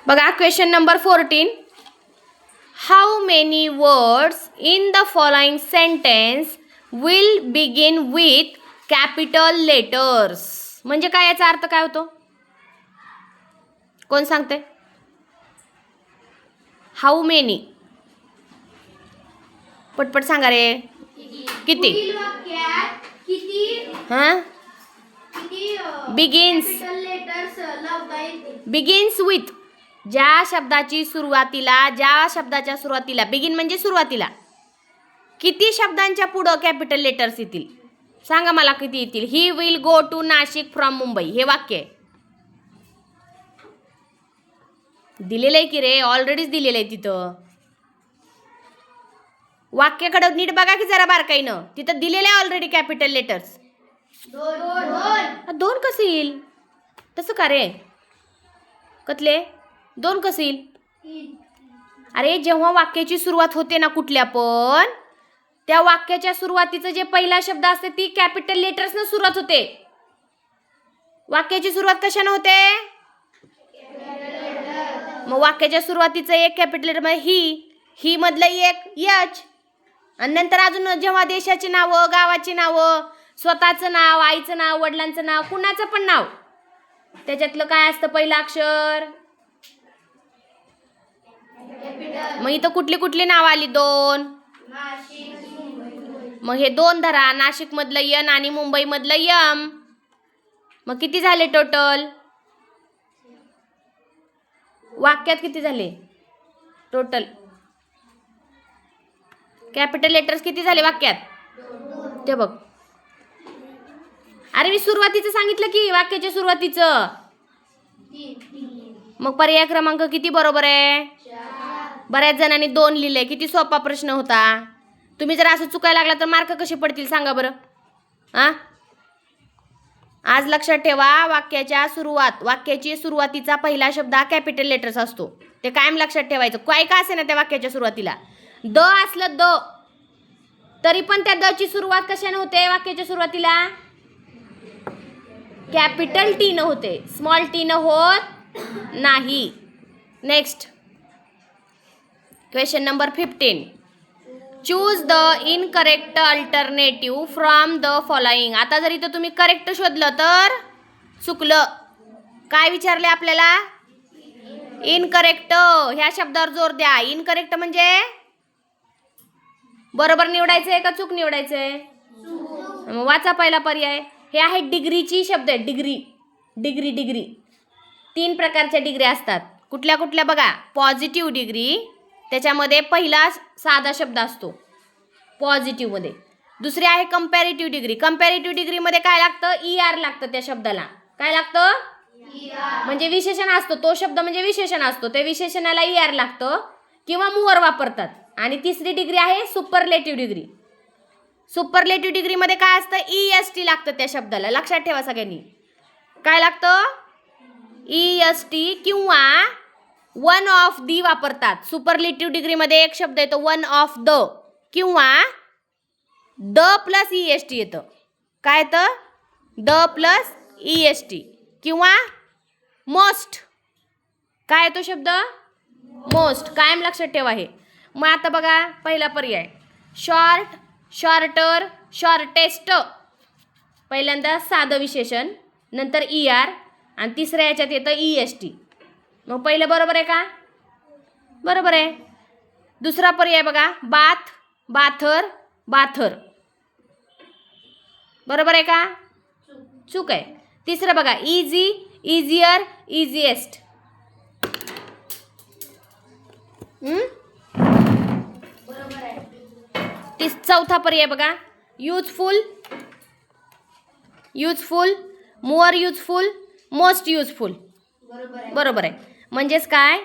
बघा question number 14. How many words in the following sentence will begin with capital letters. म्हणजे काय, याचा अर्थ काय होतो? कोण सांगते? हाऊ मेनी, पटपट सांगा रे. किती? हां, बिगिन्स विथ. ज्या शब्दाच्या सुरुवातीला बिगिन म्हणजे सुरुवातीला किती शब्दांच्या पुढं कॅपिटल लेटर्स येतील? सांगा मला किती येतील. He will go to Nashik from Mumbai, हे वाक्य आहे. दिलेलं आहे की रे, ऑलरेडीच दिलेलं आहे तिथं. वाक्याकडे नीट बघा की जरा बारकाईनं, तिथं दिलेलं आहे ऑलरेडी कॅपिटल लेटर्स. दोन कसं येईल? तसं का रे कतले? दोन कसं येईल? अरे जेव्हा वाक्याची सुरुवात होते ना कुठल्या पण, त्या वाक्याच्या सुरुवातीचं जे पहिला शब्द असते ती कॅपिटल लेटर्सनं सुरुवात होते. वाक्याची सुरुवात कशाने होते? मग वाक्याच्या सुरुवातीचं एक कॅपिटल लेटर म्हणजे ही मधलं एक एच, आणि नंतर अजून जेव्हा देशाची नावं, गावाची नावं, स्वतःचं नाव, आईचं नाव, वडिलांचं नाव, कुणाचं पण नाव, त्याच्यातलं काय असतं पहिलं अक्षर? मग इथं कुठली कुठली नाव आली? दोन. मग हे दोन धरा, नाशिक मधलं यन आणि मुंबई मधलं यम. मग किती झाले टोटल? वाक्यात किती झाले टोटल? कॅपिटल लेटर्स किती झाले वाक्यात? ते बघ. अरे मी सुरुवातीचं सांगितलं की, वाक्याच्या सुरुवातीचं. मग पर्याय क्रमांक किती बरोबर आहे? बऱ्याच जणांनी 2 लिहिले. किती सोपा प्रश्न होता. तुम्ही जर असं चुकायला लागला तर मार्क कसे पडतील सांगा बरं. आज लक्षात ठेवा, वाक्याची सुरुवातीचा पहिला शब्द हा कॅपिटल लेटर्स असतो. ते कायम लक्षात ठेवायचं. काय का असे ना त्या वाक्याच्या सुरुवातीला द असलं द, तरी पण त्या द ची सुरुवात कशाने होते? वाक्याच्या सुरुवातीला कॅपिटल टी न होते, स्मॉल टी न होत नाही. Next question number 15. Choose the incorrect alternative from the following. आता जर इथं तुम्ही करेक्ट शोधलं तर चुकलं. काय विचारले आपल्याला? इनकरेक्ट. ह्या शब्दावर जोर द्या. इनकरेक्ट म्हणजे बरोबर निवडायचंय का चूक निवडायचंय? वाचा पहिला पर्याय. हे आहे डिग्रीची शब्द आहे. डिग्री 3 प्रकारच्या डिग्री असतात. कुठल्या कुठल्या बघा. पॉझिटिव्ह डिग्री, त्याच्यामध्ये पहिला साधा शब्द असतो पॉझिटिव्ह मध्ये. दुसरी आहे कंपॅरेटिव्ह डिग्री. कंपॅरेटिव्ह डिग्रीमध्ये काय लागतं? ER लागतं त्या शब्दाला. काय लागतं? म्हणजे विशेषण असतो तो शब्द, म्हणजे विशेषण असतो, त्या विशेषणाला ER लागतं किंवा मुअर वापरतात. आणि तिसरी डिग्री आहे सुपरलेटिव्ह डिग्री. सुपरलेटिव्ह डिग्रीमध्ये काय असतं? EST लागतं त्या शब्दाला. लक्षात ठेवा सगळ्यांनी. काय लागतं? EST किंवा वन ऑफ दी वापरतात. सुपरलेटिव्ह डिग्रीमध्ये एक शब्द येतो वन ऑफ द, किंवा द प्लस EST येतं. काय येतं? द प्लस EST, किंवा मोस्ट. काय येतो शब्द? मोस्ट. कायम लक्षात ठेवा हे. मग आता बघा पहिला पर्याय शॉर्ट, शॉर्टर, शॉर्टेस्ट. पहिल्यांदा साधं विशेषण, नंतर ER, आणि तिसऱ्या याच्यात येतं EST. मग पहिलं बरोबर आहे का? बरोबर आहे. दुसरा पर्याय बघा बाथ, बाथर, बाथर. बरोबर आहे का? चूक आहे. तिसरं बघा इझी, इझियर, इझिएस्ट. बरोबर आहे. चौथा पर्याय बघा युजफुल, युजफुल, मोर युजफुल, मोस्ट युजफुल. बरोबर आहे. म्हणजेच काय?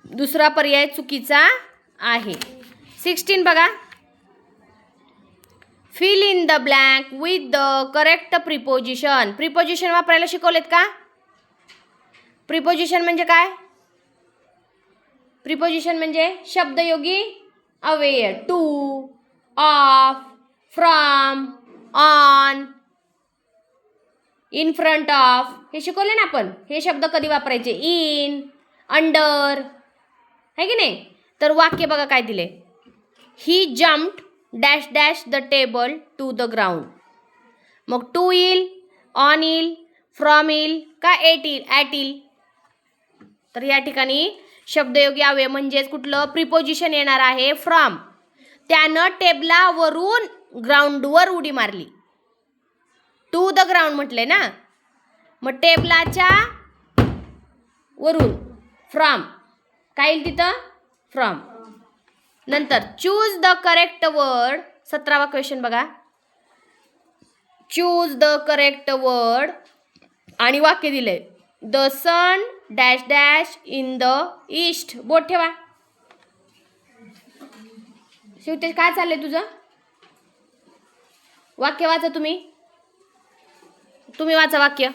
दुसरा पर्याय चुकीचा आहे. 16 बघा. Fill in the blank with the correct preposition. Preposition वापरायला शिकवलेत का? प्रिपोजिशन म्हणजे काय? प्रिपोजिशन म्हणजे शब्दयोगी अव्यय. To, of, from, on. In front of हे शिकवले ना आपण. हे शब्द कधी वापरायचे? इन, अंडर, है की नाही. तर वाक्य बघा काय दिले. He jumped dash dash the table to the ground. मग टू येईल, ऑन येईल, फ्रॉम येईल का ॲट येईल. तर या ठिकाणी शब्दयोगी अव्यय म्हणजेच कुठलं प्रिपोजिशन येणार आहे फ्रॉम. त्यानं टेबलावरून ग्राउंडवर उडी मारली. टू द ग्राउंड म्हटलंय ना, मग टेबलाच्या वरून फ्रॉम काय येईल तिथं? फ्रॉम. नंतर चूज द करेक्ट वर्ड. 17वा क्वेश्चन बघा. चूज द करेक्ट वर्ड आणि वाक्य दिलंय. The sun dash dash in the east. बोट ठेवा. शिवतेज काय चाललंय तुझं? वाक्य वाचा तुम्ही. तुम्ही वाचा वाक्य.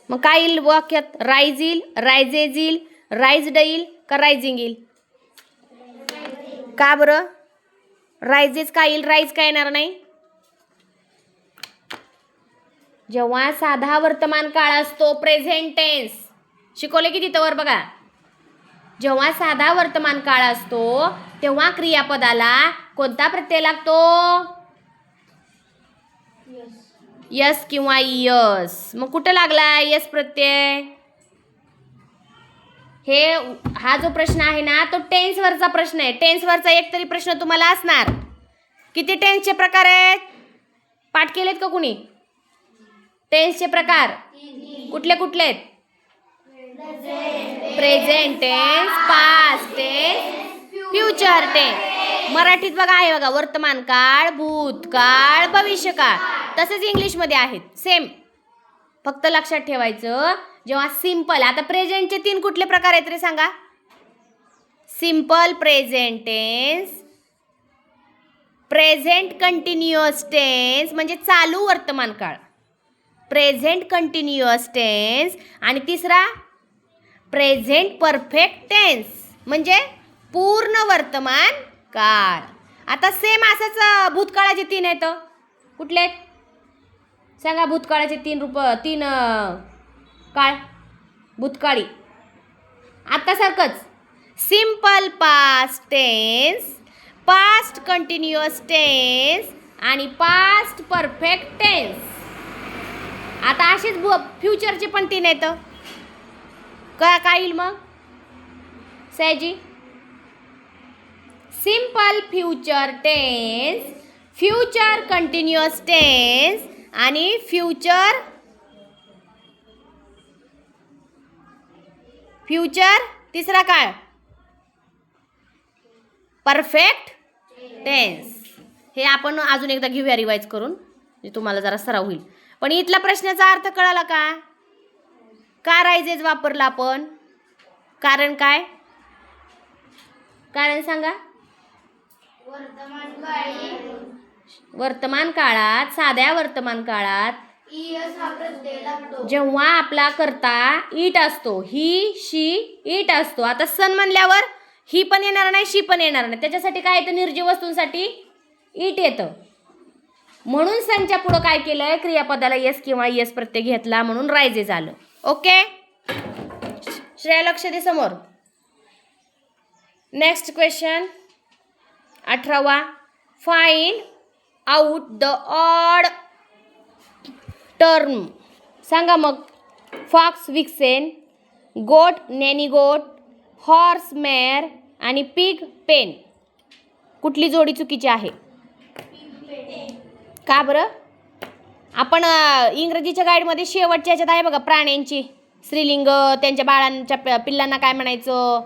मग काय येईल वाक्यात? राईज येईल, रायजेज येईल, राईज्ड येईल का रायझिंग येईल? का बरं? रायजेस काय येईल, राईज काय येणार नाही? जेव्हा साधा वर्तमान काळ असतो प्रेझेंट टेन्स शिकवले की तिथं वर बघा. जेव्हा साधा वर्तमान काळ असतो तेव्हा क्रियापदाला कोणता प्रत्यय लागतो? यस किंवा यस. मग कुठं लागला यस प्रत्यय? हा जो प्रश्न आहे ना तो टेन्सवरचा प्रश्न आहे. टेन्सवरचा एक तरी प्रश्न तुम्हाला असणार. किती टेन्सचे प्रकार आहेत? पाठ केलेत का कुणी? टेन्सचे प्रकार कुठले कुठले आहेत? Present tense, past tense, future tense. मराठीत बघा आहे बघा वर्तमान काळ, भूतकाळ, भविष्यकाळ. तसेच इंग्लिशमध्ये आहेत सेम. फक्त लक्षात ठेवायचं जेव्हा सिंपल. आता प्रेझेंटचे 3 कुठले प्रकार आहेत रे सांगा? Simple present tense, present continuous tense म्हणजे चालू वर्तमान काळ, प्रेझेंट कंटिन्युअस टेन्स आणि तिसरा प्रेझेंट परफेक्ट टेन्स म्हणजे पूर्ण वर्तमान काळ. आता सेम असंच भूतकाळाचे 3 आहेत. कुठले आहेत सांगा? भूतकाळाचे 3 काळ भूतकाळी. आता सारखंच simple past tense, past continuous tense आणि पास्ट परफेक्ट टेन्स. आता असेच फ्युचरचे पण 3 आहेत. काय येईल मग Sayaji? Simple future tense, future continuous tense आणि फ्युचर तिसरा काळ परफेक्ट टेन्स. हे आपण अजून एकदा घेऊया रिवाइज करून म्हणजे तुम्हाला जरा सराव होईल. पण इथला प्रश्नाचा अर्थ कळाला का? का रायजेज वापरला आपण? कारण काय? कारण सांगा. वर्तमान काळात, साध्या वर्तमान काळात जेव्हा आपला कर्ता इट असतो, ही शी इट असतो. आता सन म्हणल्यावर ही पण येणार नाही, शी पण येणार नाही. त्याच्यासाठी काय येतं? निर्जीव वस्तूंसाठी इट येतं. म्हणून सनच्या पुढं काय केलंय? क्रियापदाला यस किंवा यस प्रत्यय घेतला म्हणून रायजेज आलं. ओके श्रेया लक्ष दे समोर. नेक्स्ट क्वेश्चन 18वा. Find out the odd term. सांगा मग. Fox vixen, goat nanny goat, horse mare आणि पिग पेन. कुठली जोडी चुकीची आहे? का बरं? आपण इंग्रजीच्या गाईडमध्ये शेवटच्या ह्याच्यात आहे बघा प्राण्यांची स्त्रीलिंग, त्यांच्या बाळांच्या पिल्लांना काय म्हणायचं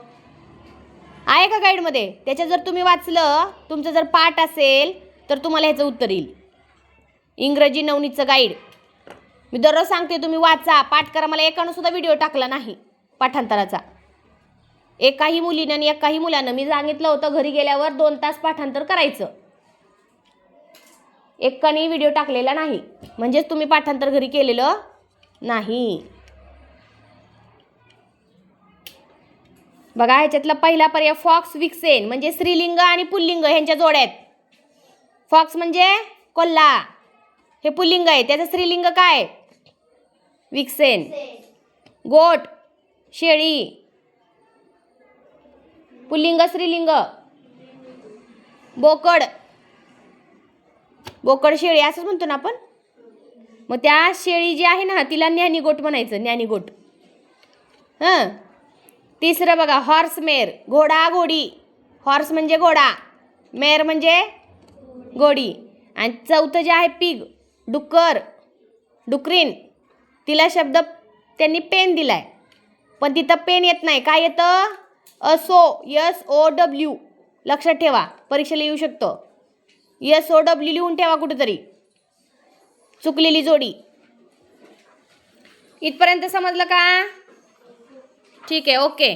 आहे का गाईडमध्ये? त्याच्यात जर तुम्ही वाचलं, तुमचं जर पाठ असेल तर तुम्हाला ह्याचं उत्तर येईल. इंग्रजी नवनीतचं गाईड मी दररोज सांगते, तुम्ही वाचा, पाठ करा. मला एकानं सुद्धा व्हिडिओ टाकला नाही पाठांतराचा. एकाही मुलीनं आणि एकाही मुलानं मी सांगितलं होतं घरी गेल्यावर 2 तास पाठांतर करायचं. एकाने व्हिडिओ टाकलेला नाही, म्हणजेच तुम्ही पाठांतर घरी केलेलं नाही. बघा ह्याच्यातला पहिला पर्याय फॉक्स विक्सेन म्हणजे स्त्रीलिंग आणि पुल्लिंग ह्यांच्या जोड्या आहेत. फॉक्स म्हणजे कोल्हा, हे पुल्लिंग आहे. त्याचं स्त्रीलिंग काय? विक्सेन. गोट शेळी, पुल्लिंग स्त्रीलिंग. बोकड, बोकड शेळी असंच म्हणतो ना आपण. मग त्या शेळी जी आहे ना तिला ज्ञानी गोट म्हणायचं, ज्ञानी गोट. हं. तिसरं बघा हॉर्स मेर, घोडा घोडी. हॉर्स म्हणजे घोडा, मेर म्हणजे घोडी. आणि चौथं जे आहे पिग, डुक्कर, डुकरीन. तिला शब्द त्यांनी पेन दिलाय, पण तिथं पेन येत नाही. काय येतं? SOW. लक्षात ठेवा, परीक्षेला येऊ शकतो. SOW लिहून ठेवा कुठेतरी, चुकलेली जोडी. इथपर्यंत समजलं का? ठीक आहे, ओके.